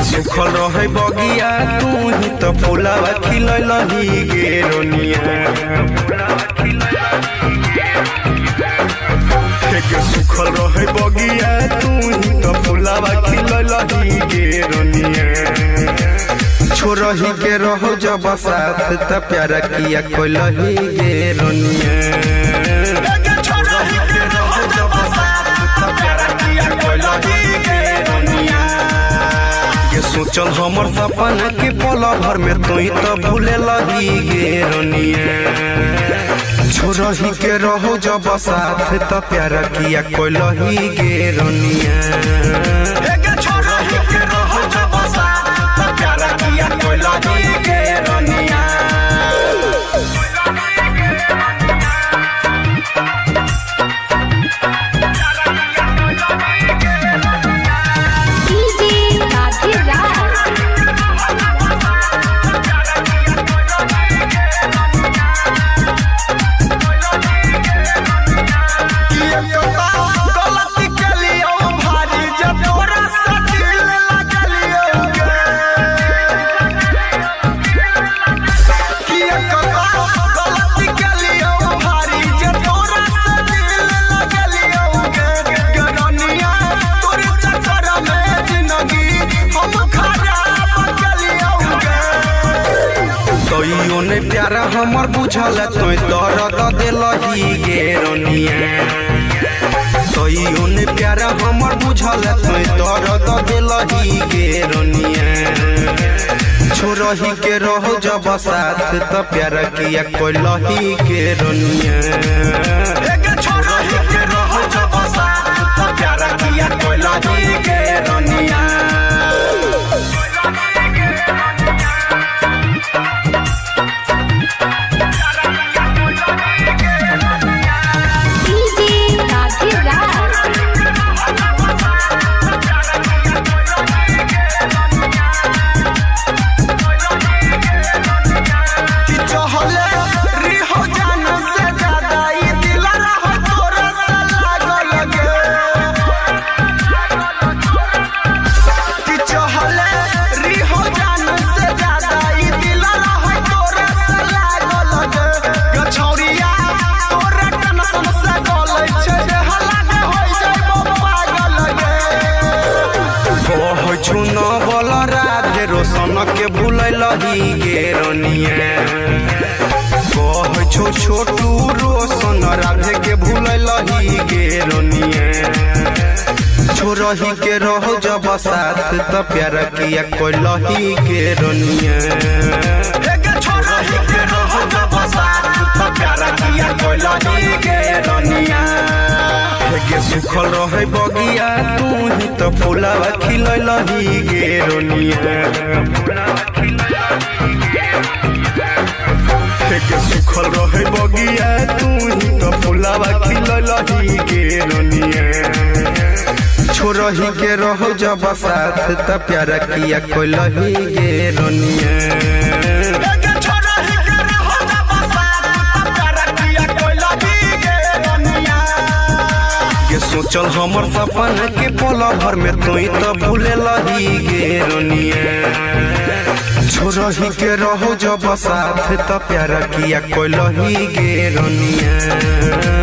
सुखल रहे बगिया तू ही तो फुलावा खिलही गे रोनिया। सुखल रहे बगिया तू ही तो फुलावा खिलही गे रोनिया। छोरही के रहो जब साथ त प्यारा किया कोलही गे रोनिया। छोरही के रहो जब साथ त प्यारा किया कोलही गे रोनिया। सोचल हमर सपना के पल भर में तू तो भूले लही गे रोनिया। छोरही के रहो जब साथ त प्यारा किया कोलही गे रोनिया। छोरही के रहो जब साथ त प्यारा किया कोलही गे रोनिया। ने प्यारा हमर बुझल तो दर्द दिलही गे रोनिया। तइयो ने प्यारा हमर बुझल तो दर्द दिलही गे रोनिया। छोरही के रहो जब साथ त प्यारा किया कोलही गे रोनिया। छोरही के रहो जब साथ त प्यारा किया कोलही गे रोनिया। छुना बोला राधे रोशन के भूलही गे रोनिया। कह छो छोटू रोशन राधे के भूलही गे रोनिया। छोरही के रहो जब साथ त प्यारा किया कोलही गे रोनिया। छोरही के रहो जब साथ त प्यारा किया कोलही गे रोनिया। सुखल रहे बगिया तू ही तो फुलावा खिलही गे रोनिया। सुखल रहे बगिया तू ही तो फुलावा खिलही गे रोनिया। छोरही के रहो जब साथ त प्यारा किया कोलही गे रोनिया। सोचल हमर सपना के पल भर में तू तो भूले लही गे रोनिया। छोरही के रहो जब साथ त प्यारा किया कोलही गे रोनिया।